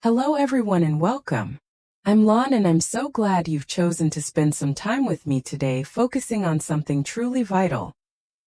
Hello everyone and welcome. I'm Lon and I'm so glad you've chosen to spend some time with me today focusing on something truly vital: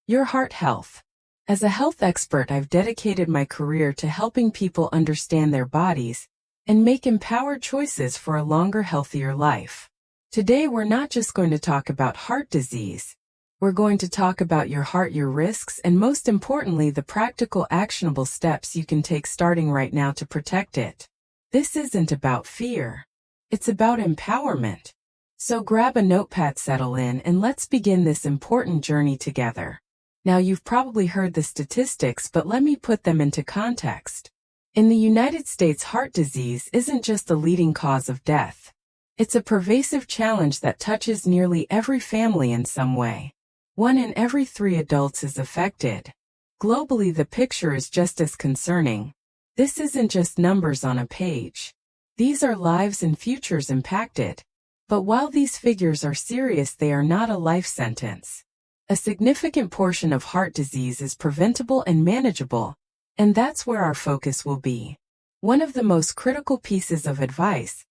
your heart health. As a health expert, I've dedicated my career to helping people understand their bodies and make empowered choices for a longer, healthier life. Today we're not just going to talk about heart disease. We're going to talk about your heart, your risks, and most importantly, the practical, actionable steps you can take starting right now to protect it. This isn't about fear. It's about empowerment. So grab a notepad, settle in, and let's begin this important journey together. Now, you've probably heard the statistics, but let me put them into context. In the United States, heart disease isn't just the leading cause of death. It's a pervasive challenge that touches nearly every family in some way. 1 in every 3 adults is affected. Globally, the picture is just as concerning. This isn't just numbers on a page. These are lives and futures impacted. But while these figures are serious, they are not a life sentence. A significant portion of heart disease is preventable and manageable, and that's where our focus will be. One of the most critical pieces of advice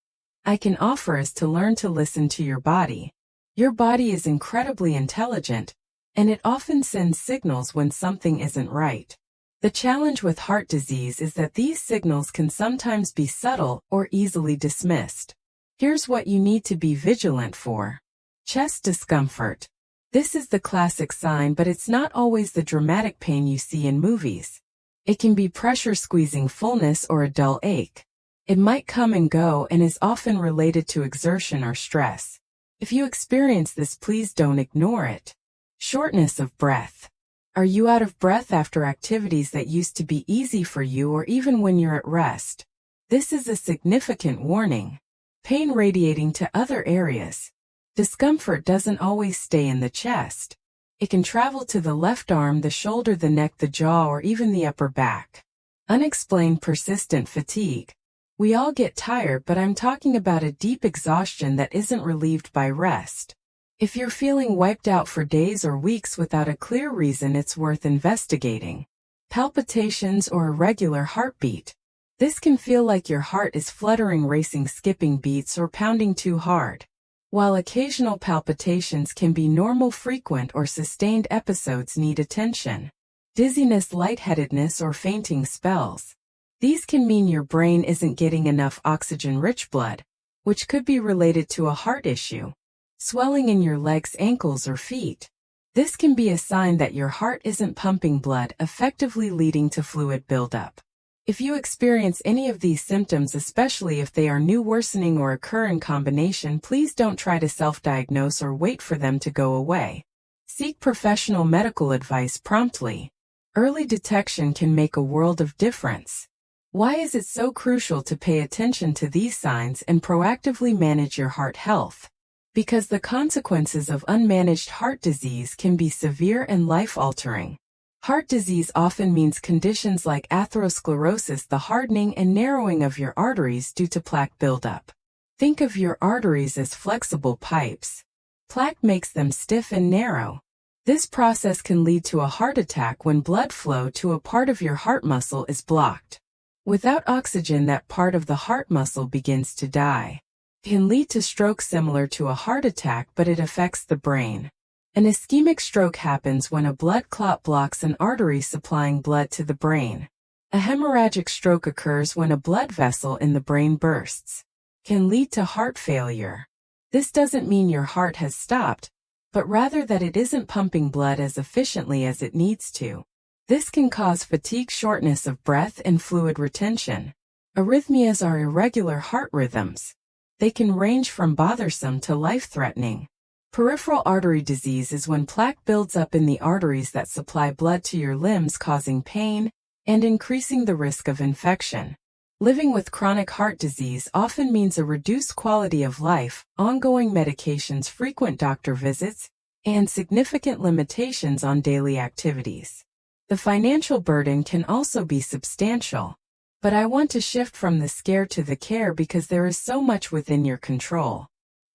I can offer is to learn to listen to your body. Your body is incredibly intelligent, and it often sends signals when something isn't right. The challenge with heart disease is that these signals can sometimes be subtle or easily dismissed. Here's what you need to be vigilant for. Chest discomfort. This is the classic sign, but it's not always the dramatic pain you see in movies. It can be pressure, squeezing, fullness, or a dull ache. It might come and go and is often related to exertion or stress. If you experience this, please don't ignore it. Shortness of breath. Are you out of breath after activities that used to be easy for you, or even when you're at rest? This is a significant warning. Pain radiating to other areas. Discomfort doesn't always stay in the chest. It can travel to the left arm, the shoulder, the neck, the jaw, or even the upper back. Unexplained persistent fatigue. We all get tired, but I'm talking about a deep exhaustion that isn't relieved by rest. If you're feeling wiped out for days or weeks without a clear reason, it's worth investigating. Palpitations or irregular heartbeat. This can feel like your heart is fluttering, racing, skipping beats, or pounding too hard. While occasional palpitations can be normal, frequent or sustained episodes need attention. Dizziness, lightheadedness, or fainting spells. These can mean your brain isn't getting enough oxygen-rich blood, which could be related to a heart issue. Swelling in your legs, ankles, or feet. This can be a sign that your heart isn't pumping blood effectively, leading to fluid buildup. If you experience any of these symptoms, especially if they are new, worsening, or occur in combination, please don't try to self-diagnose or wait for them to go away. Seek professional medical advice promptly. Early detection can make a world of difference. Why is it so crucial to pay attention to these signs and proactively manage your heart health? Because the consequences of unmanaged heart disease can be severe and life-altering. Heart disease often means conditions like atherosclerosis, the hardening and narrowing of your arteries due to plaque buildup. Think of your arteries as flexible pipes. Plaque makes them stiff and narrow. This process can lead to a heart attack when blood flow to a part of your heart muscle is blocked. Without oxygen, that part of the heart muscle begins to die. It can lead to stroke, similar to a heart attack, but it affects the brain. An ischemic stroke happens when a blood clot blocks an artery supplying blood to the brain. A hemorrhagic stroke occurs when a blood vessel in the brain bursts. It can lead to heart failure. This doesn't mean your heart has stopped, but rather that it isn't pumping blood as efficiently as it needs to. This can cause fatigue, shortness of breath, and fluid retention. Arrhythmias are irregular heart rhythms. They can range from bothersome to life-threatening. Peripheral artery disease is when plaque builds up in the arteries that supply blood to your limbs, causing pain and increasing the risk of infection. Living with chronic heart disease often means a reduced quality of life, ongoing medications, frequent doctor visits, and significant limitations on daily activities. The financial burden can also be substantial. But I want to shift from the scare to the care, because there is so much within your control.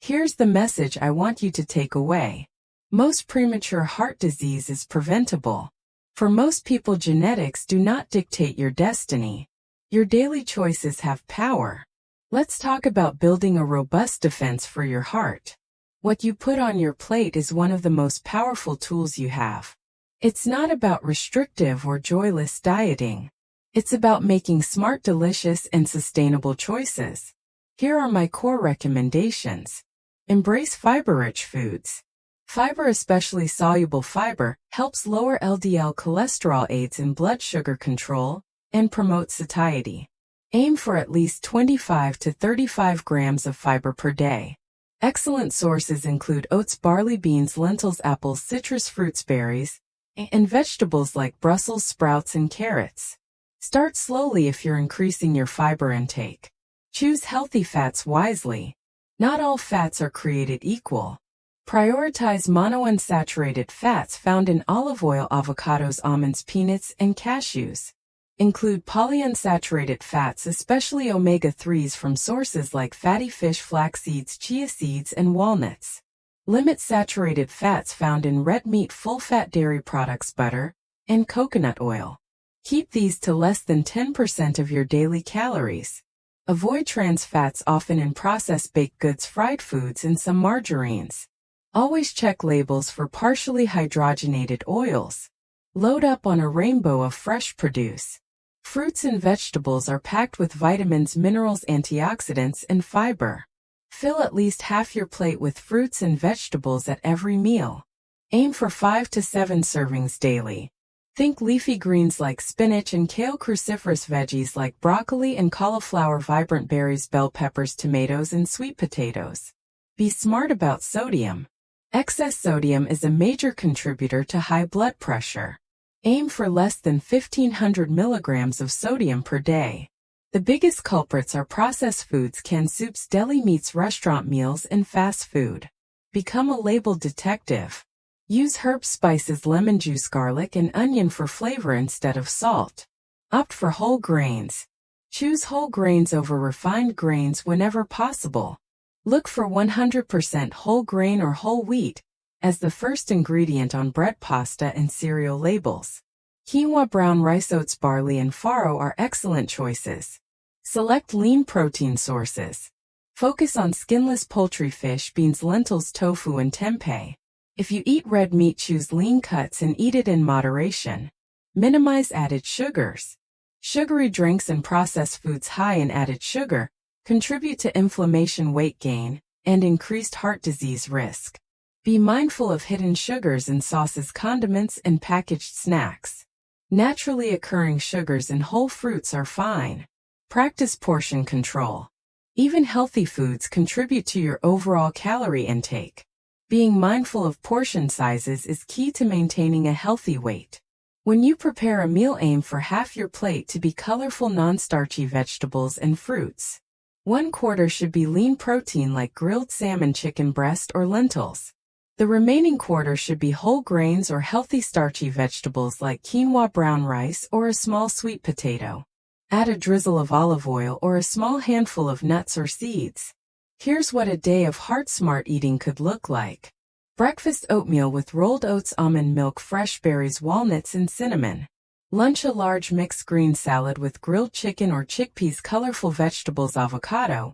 Here's the message I want you to take away. Most premature heart disease is preventable. For most people, genetics do not dictate your destiny. Your daily choices have power. Let's talk about building a robust defense for your heart. What you put on your plate is one of the most powerful tools you have. It's not about restrictive or joyless dieting. It's about making smart, delicious, and sustainable choices. Here are my core recommendations. Embrace fiber-rich foods. Fiber, especially soluble fiber, helps lower LDL cholesterol, aids in blood sugar control, and promotes satiety. Aim for at least 25 to 35 grams of fiber per day. Excellent sources include oats, barley, beans, lentils, apples, citrus fruits, berries, and vegetables like Brussels sprouts and carrots. Start slowly if you're increasing your fiber intake. Choose healthy fats wisely. Not all fats are created equal. Prioritize monounsaturated fats found in olive oil, avocados, almonds, peanuts, and cashews. Include polyunsaturated fats, especially omega-3s from sources like fatty fish, flax seeds, chia seeds, and walnuts. Limit saturated fats found in red meat, full-fat dairy products, butter, and coconut oil. Keep these to less than 10% of your daily calories. Avoid trans fats, often in processed baked goods, fried foods, and some margarines. Always check labels for partially hydrogenated oils. Load up on a rainbow of fresh produce. Fruits and vegetables are packed with vitamins, minerals, antioxidants, and fiber. Fill at least half your plate with fruits and vegetables at every meal. Aim for 5 to 7 servings daily. Think leafy greens like spinach and kale, cruciferous veggies like broccoli and cauliflower, vibrant berries, bell peppers, tomatoes, and sweet potatoes. Be smart about sodium. Excess sodium is a major contributor to high blood pressure. Aim for less than 1,500 milligrams of sodium per day. The biggest culprits are processed foods, canned soups, deli meats, restaurant meals, and fast food. Become a label detective. Use herbs, spices, lemon juice, garlic, and onion for flavor instead of salt. Opt for whole grains. Choose whole grains over refined grains whenever possible. Look for 100% whole grain or whole wheat as the first ingredient on bread, pasta, and cereal labels. Quinoa, brown rice, oats, barley, and farro are excellent choices. Select lean protein sources. Focus on skinless poultry, fish, beans, lentils, tofu, and tempeh. If you eat red meat, choose lean cuts and eat it in moderation. Minimize added sugars. Sugary drinks and processed foods high in added sugar contribute to inflammation, weight gain, and increased heart disease risk. Be mindful of hidden sugars in sauces, condiments, and packaged snacks. Naturally occurring sugars in whole fruits are fine. Practice portion control. Even healthy foods contribute to your overall calorie intake. Being mindful of portion sizes is key to maintaining a healthy weight. When you prepare a meal, aim for half your plate to be colorful, non-starchy vegetables and fruits. 1/4 should be lean protein like grilled salmon, chicken breast, or lentils. The remaining 1/4 should be whole grains or healthy starchy vegetables like quinoa, brown rice, or a small sweet potato. Add a drizzle of olive oil or a small handful of nuts or seeds. Here's what a day of heart-smart eating could look like. Breakfast: oatmeal with rolled oats, almond milk, fresh berries, walnuts, and cinnamon. Lunch: a large mixed green salad with grilled chicken or chickpeas, colorful vegetables, avocado,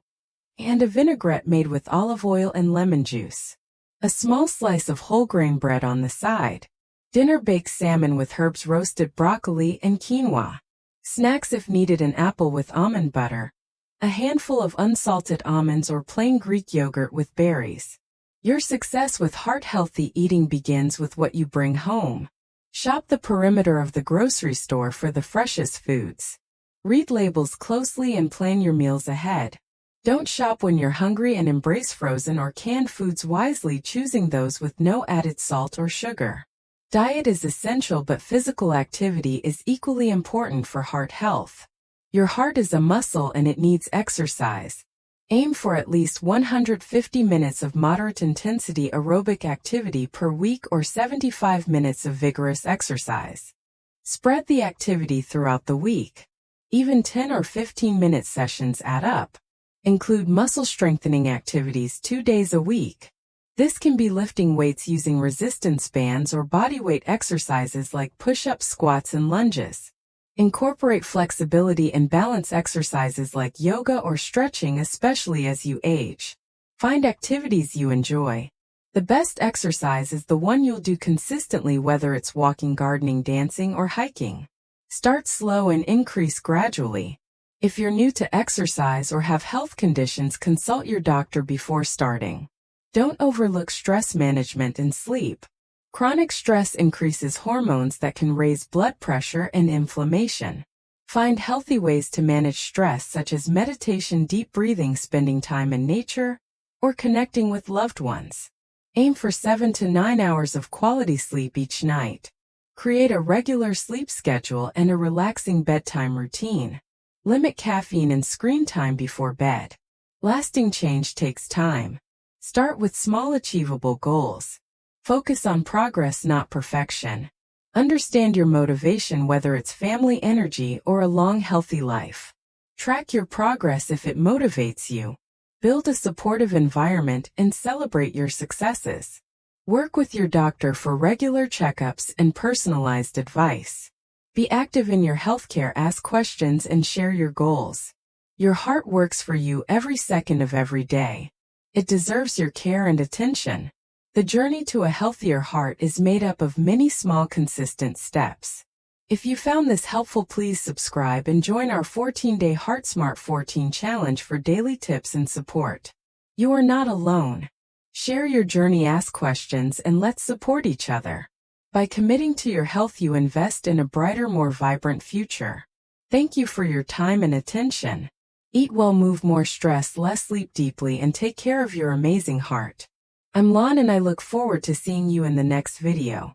and a vinaigrette made with olive oil and lemon juice. A small slice of whole grain bread on the side. Dinner: baked salmon with herbs, roasted broccoli, and quinoa. Snacks: if needed, an apple with almond butter, a handful of unsalted almonds, or plain Greek yogurt with berries. Your success with heart-healthy eating begins with what you bring home. Shop the perimeter of the grocery store for the freshest foods. Read labels closely and plan your meals ahead. Don't shop when you're hungry, and embrace frozen or canned foods wisely, choosing those with no added salt or sugar. Diet is essential, but physical activity is equally important for heart health. Your heart is a muscle and it needs exercise. Aim for at least 150 minutes of moderate intensity aerobic activity per week or 75 minutes of vigorous exercise. Spread the activity throughout the week. Even 10 or 15-minute sessions add up. Include muscle strengthening activities 2 days a week. This can be lifting weights using resistance bands or bodyweight exercises like push-ups, squats, and lunges. Incorporate flexibility and balance exercises like yoga or stretching, especially as you age. Find activities you enjoy. The best exercise is the one you'll do consistently, whether it's walking, gardening, dancing, or hiking. Start slow and increase gradually. If you're new to exercise or have health conditions, consult your doctor before starting. Don't overlook stress management and sleep. Chronic stress increases hormones that can raise blood pressure and inflammation. Find healthy ways to manage stress, such as meditation, deep breathing, spending time in nature, or connecting with loved ones. Aim for 7 to 9 hours of quality sleep each night. Create a regular sleep schedule and a relaxing bedtime routine. Limit caffeine and screen time before bed. Lasting change takes time. Start with small, achievable goals. Focus on progress, not perfection. Understand your motivation, whether it's family, energy, or a long, healthy life. Track your progress if it motivates you. Build a supportive environment and celebrate your successes. Work with your doctor for regular checkups and personalized advice. Be active in your healthcare, ask questions, and share your goals. Your heart works for you every second of every day. It deserves your care and attention. The journey to a healthier heart is made up of many small, consistent steps. If you found this helpful, please subscribe and join our 14-day Heart Smart 14 challenge for daily tips and support. You are not alone. Share your journey, ask questions, and let's support each other. By committing to your health, you invest in a brighter, more vibrant future. Thank you for your time and attention. Eat well, move more, stress less, sleep deeply, and take care of your amazing heart. I'm Lon, and I look forward to seeing you in the next video.